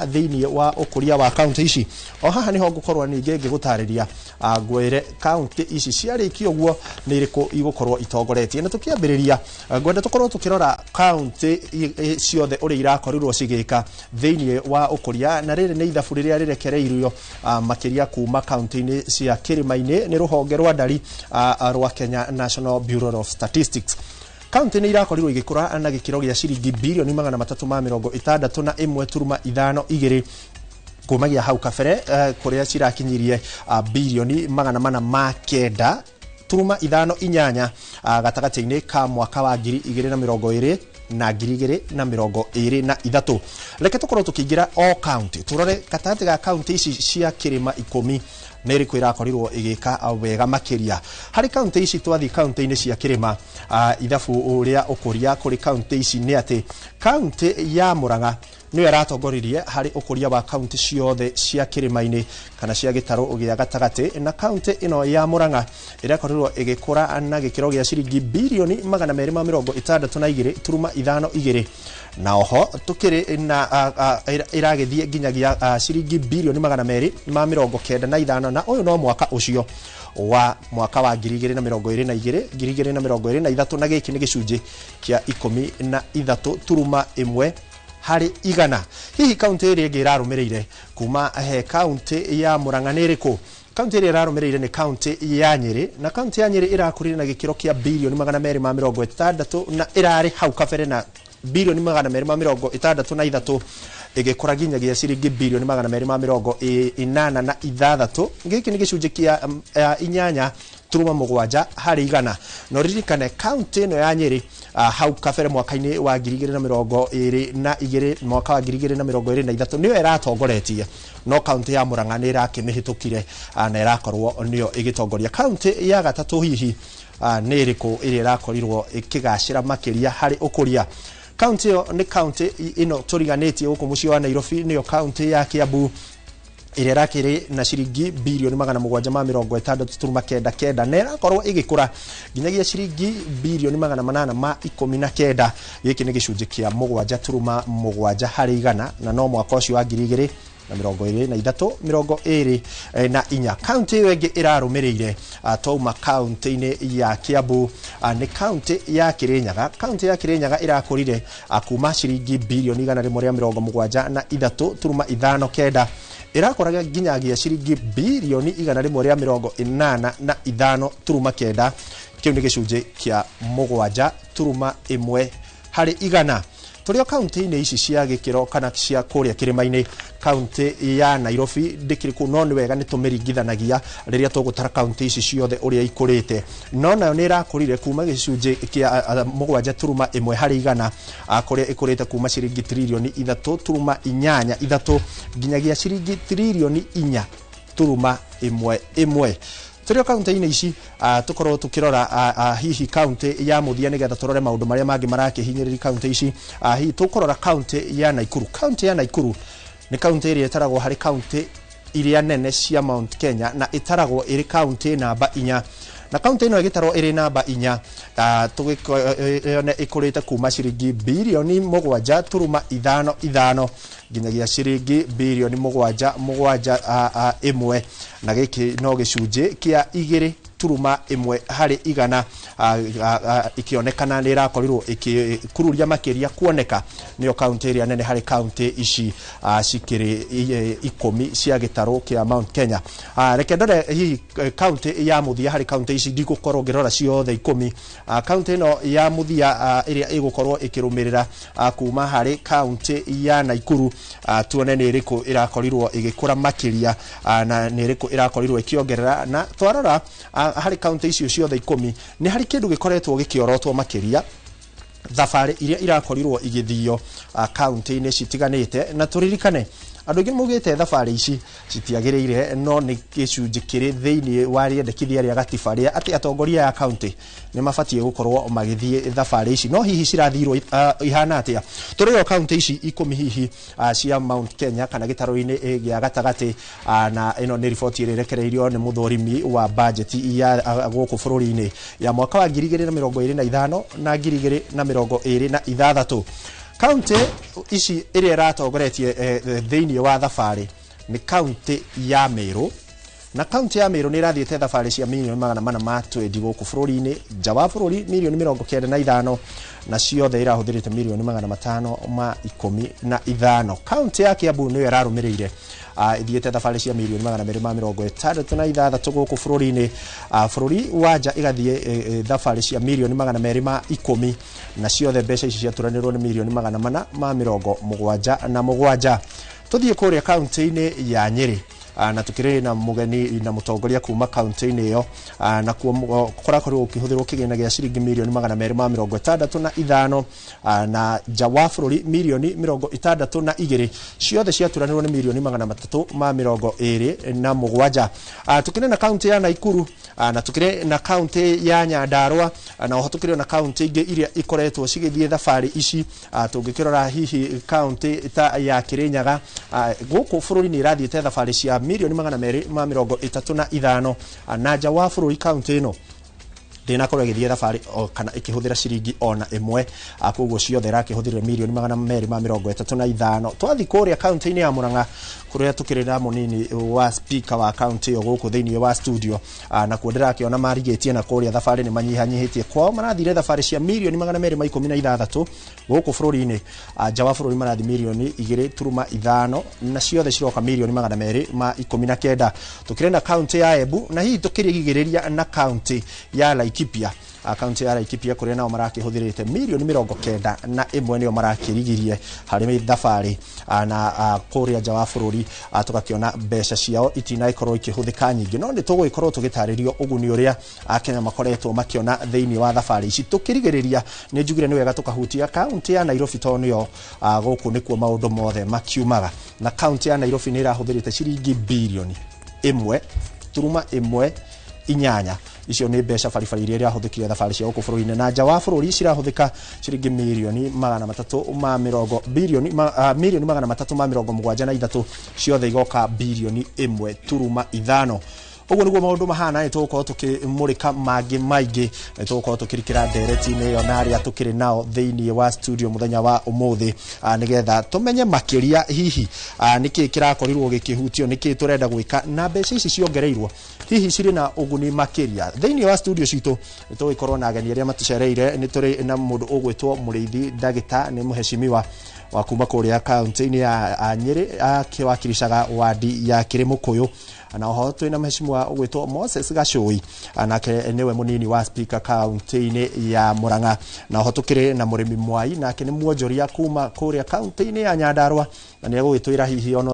atĩa thĩinĩ wa ũkũria wa kaunti ici. O haha niho ngũkorwo ningĩ ngĩgũtarĩria ngwĩre kaunti ici ciarĩkia ũguo nĩ irĩkũ igũkorwo itongoretie. Na tũkĩambĩrĩria ngwenda tũkorwo tũkĩrora kaunti ciothe ũrĩa irakorirwo cigĩka thĩinĩ wa ũkũria, na rĩrĩ nĩ ithabu rĩrĩa rĩrekereirio makĩria kuma kaunti-inĩ cia Kĩrĩma-inĩ nĩ rũhonge rwa ndari rwa Kenya National Bureau of Statistics. Kaunti nĩ irakorirwo igĩkũra na gĩkĩro gĩa ciringi birioni 361.52 kumagia hau kabere kũrĩa cirakinyirie birioni 409.58 gatagatĩ-inĩ ka mwaka wa 2020 na 2023. Reke tũkorwo tũkĩingĩra o kaunti tũrore gatagatĩ ga kaunti ici cia Kĩrĩma 10 nĩ ĩrĩkũ irakorirwo igĩka wega makĩria. Harĩ kaunti ici twathi kaunti-inĩ cia Kĩrĩma, ithabu ũrĩa ũkũria kũrĩ kaunti ici nĩ atĩ kaunti ya Mũrang'a nĩyo ĩratongoririe harĩ ũkũria wa kaunti ciothe cia Kĩrĩma-inĩ kana cia gĩtarũ gĩa gatagatĩ, na kaunti ĩno ya Mũrang'a ĩrakorirwo igĩkũra na gĩkĩro gĩa ciringi birioni 262.52. Na oho tukĩrĩ na iragĩthiĩ nginyagia ciringi birioni 295, na ũyũ no mwaka ũcio wa mwaka wa 2022 2023, na gĩkĩ nĩ gĩcunjĩ kĩa 13.1 harĩ igana. Hihi kaunti ĩrĩa ĩngĩ ĩrarũmĩrĩire kuma he kaunti ya Mũrang'a nĩ ĩrĩkũ? Kaunti ĩrĩa ĩrarũmĩrĩire nĩ kaunti ya Nyĩrĩ, na kaunti ya Nyĩrĩ ĩrakũrire na gĩkĩro kĩa birioni 260 na ĩrarĩ hau kabere na birioni 263 ĩgĩkora nginyagia ciringi birioni 286. Gĩkĩ nĩ gĩcunjĩ kĩa 8.7 harĩ igana. No ririkane kaunti ĩno ya Nyĩrĩ hau kabere mwaka-inĩ wa 2022 mwaka wa 2023 nĩyo ĩratongoretie, no kaunti ya Mũrang'a nĩ ĩrakĩmĩhĩtũkire na ĩrakorwo nĩyo ĩgĩtongoria. Kaunti ya gatatũ hihi nĩ ĩrĩkũ ĩrĩa ĩrakorirwo ĩkĩgacĩra makĩria harĩ ũkũria? Kaunti ĩyo nĩ kaunti ĩno tũriganĩtie gũkũ mũciĩ wa Nairobi, nĩyo kaunti ya Kiambu ĩrĩa ĩrakĩrĩ na ciringi birioni 760.99 na ĩrakorwo ĩgĩkũra nginyagia ciringi birioni 819. Gĩkĩ nĩ gĩcunjĩ kĩa 7.7 harĩ igana, na no mwaka ũcio wa 2023-24. Kaunti ĩyo ĩngĩ ĩrarũmĩrĩire twauma kaunti-inĩ ya Kiambu nĩ kaunti ya Kĩrĩnyaga. Kaunti ya Kĩrĩnyaga ĩrakũrire kuma ciringi birioni 173.59 ĩrakoraga nginyagia ciringi birioni 185.9. Kĩu nĩ gĩcunjĩ kĩa 7.1 harĩ igana. Tũrĩ kaunti-inĩ ici cia gĩkĩro kana cia kũrĩa Kĩrĩma-inĩ, kaunti ya Nairobi ndĩkĩrĩ kũ, no nĩ wega nĩ tũmĩringithanagia rĩrĩa tũgũtara kaunti ici ciothe ũrĩa ikũrĩte. No nayo nĩ ĩrakũrire kuma gĩcunjĩ kĩa 7.1 harĩ igana kũrĩa ikũrĩte kuma ciringi tririoni 3.83 nginyagia ciringi tririoni 4.11. Tũrĩ kaunti-inĩ ici tũkorwo tũkĩrora hihi kaunti ya mũthia nĩgetha tũrore maũndũ marĩa mangĩ marakĩhinyĩrĩria kaunti ici. Hihi tũkũrora kaunti ya Naikuru. Kaunti ya Naikuru nĩ kaunti ĩrĩa ĩtaragwo harĩ kaunti iria nene cia Mount Kenya na ĩtaragwo ĩrĩ kaunti namba 4. Na kaunti ĩno ĩgĩtarwo ĩrĩ namba 4 ĩkũrĩte kuma ciringi birioni 7.55 nginyagia ciringi birioni 7.1, na gĩkĩ no gĩcunjĩ kĩa 2.1 harĩ igana, ikionekana nĩ irakorirwo ikikururia makĩria kuoneka nĩyo kaunti ĩrĩa nene harĩ kaunti ici cikĩrĩ 10 cia gĩtarũ kĩa Mount Kenya. Reke ndore hihi kaunti ya mũthia harĩ kaunti ici ndigũkorwo ngĩrora ciothe 10. Kaunti ĩno ya mũthia ĩrĩa ĩgũkorwo ĩkĩrũmĩrĩra kuma harĩ kaunti ya Naikuru, tuone nĩ ĩrĩkũ ĩrakorirwo ĩgĩkũra makĩria na nĩ ĩrĩkũ ĩrakorirwo ĩkĩongerera. Na twarora harĩ kaunti icio ciothe 10 nĩ harĩ kĩndũ gĩkoretwo gĩkĩorotwo makĩria, thabarĩ iria irakorirwo igĩthio kaunti-inĩ citiganĩte. Na tũririkane andũ aingĩ maugĩte thabarĩ ici citiagĩrĩire, no nĩ gĩcunjĩ kĩrĩ thĩinĩ wa rĩendekithia rĩa gatiba rĩa atĩ atongoria ya kaunti nĩ mabatiĩ gũkorwo magĩthiĩ thabarĩ ici. No hihi cirathirwo ihana atĩa? Tũrĩo kaunti ici 10 hihi cia Mount Kenya kana gĩtarũ-inĩ gĩa gatagatĩ, na ĩno nĩ riboti ĩrĩa ĩrekereirio nĩ mũthũrimi wa bajeti ya gũkũ bũrũri-inĩ ya mwaka wa 2025 na 2026. Kauntĩ ici iria ratongoretie thĩinĩ wa thabarĩ nĩ kauntĩ ya Meru, na kauntĩ ya Meru nĩ irathiĩte thabarĩ cia milioni 400 ma twendi gũkũ bũrũri-inĩ, nja wa bũrũri milioni 95, na ciothe irahũthĩrĩte milioni 515. Kauntĩ ya Kiambu nĩyo ĩrarũmĩrĩire ithiĩte thabarĩ cia milioni 266 gũkũ bũrũri-inĩ. Bũrũri wa nja igathiĩ thabarĩ cia milioni 210, na ciothe mbeca ici ciaturanĩrwo nĩ milioni 477. Tuthiĩ kũrĩa kauntĩ-inĩ ya Nyeri, na tukire na mugeni na mutongoria kuma kaunti-inĩ iyo, na korakorwo ukihũthĩrwo kĩgĩna gĩa ciringi milioni 265, na nja wa bũrũri milioni 62, ciothe ciaturanĩrwo nĩ milioni 327. Tukire na kaunti ya Naikuru, na tukire na kaunti ya Nyandarua, na oho tukire na kaunti ingĩ iria ikoretwo cigĩthiĩ thabarĩ ici. Tũngĩkĩrora hihi kaunti ta ya Kĩrĩnyaga, gũkũ bũrũri-inĩ irathiĩte thabarĩ cia milioni 235, na nja wa bũrũri kaunti ĩno ndĩnakorwo ĩgĩthiĩ thabarĩ kana ĩkĩhũthĩra ciringi ona ĩmwe, koguo ciothe irakĩhũthĩra milioni 235. Twathi kũrĩa kaunti-inĩ ya Murang'a, kũrĩa tũkĩrĩ na mũnini wa speaker wa kaunti ĩyo gũkũ thĩinĩ wa studio, na kuo ndĩrakĩona marigĩtie na kũrĩa thabarĩ nĩ manyihanyihĩtie kwao, marathire thabarĩ cia milioni 216 gũkũ bũrũri-inĩ, nja wa bũrũri marathi milioni 2.5, na ciothe ciroka milioni 219. Tũkĩrĩ na kaunti ya Embu, na hihi tũkĩrigĩrĩria na kaunti ya Laikipia. Kaunti ya Laikipia kũrĩa nao marakĩhũthĩrĩte milioni 91 nĩo marakĩrigirie harĩ thabarĩ, na kũrĩa nja wa bũrũri tũgakĩona mbeca ciao itinaikorwo ikĩhũthĩka nyingĩ, no nĩ tũgũgĩkorwo tũgĩtarĩrio ũguni ũrĩa Akenya makoretwo makĩona thĩinĩ wa thabarĩ ici. Tũkĩrigĩrĩria nĩ njugire nĩ wega tũkahutia kaunti ya Nairobi, tondũ nĩyo gũkũ nĩkuo maũndũ mothe makiumaga, na kaunti ya Nairobi nĩ irahũthĩrĩte ciringi bilioni 1.18. Icio nĩ mbeca baribari iria irahũthĩkire thabarĩ cia gũkũ bũrũri-inĩ, na nja wa bũrũri cirahũthĩka ciringi milioni 373, ciothe igoka bilioni 1.5. Ũguo nĩguo maũndũ mahana. Nĩ tũgũkorwo tũkĩmũrĩka mangĩ maingĩ, nĩ tũgũkorwo tũkĩrikĩra ndereti-inĩ ĩyo na arĩa tũkĩrĩ nao thĩinĩ wa studio mũthenya wa ũmũthĩ, nĩgetha tũmenye makĩria hihi nĩkĩ kĩrakorirwo gĩkĩhutio, nĩkĩ tũrenda gwĩka, na mbeca ici ciongereirwo hihi cirĩ na ũguni makĩria. Thĩinĩ wa studio citũ nĩ tũgũkorwo na ageni arĩa matũcereire. Nĩ tũrĩ na mũndũ ũgwĩtwo Mũrĩithi Ndagĩta, nĩ mũheshimiwa wa kuma kũrĩa kaunti-inĩ ya Nyeri, akĩwakilishaga wadi ya Kĩrĩma. Na oho twĩna mheshimiwa ũgwĩtwo Moses Gacũi, nake nĩwe mũnini wa speaker kaunti-inĩ ya Murang'a. Na oho tũkĩrĩ na mũrĩmi Mwai, nake nĩ muonjoria kuma kũrĩa kaunti-inĩ ya Nyandarua, na nĩ egũgĩtwĩra hihi ono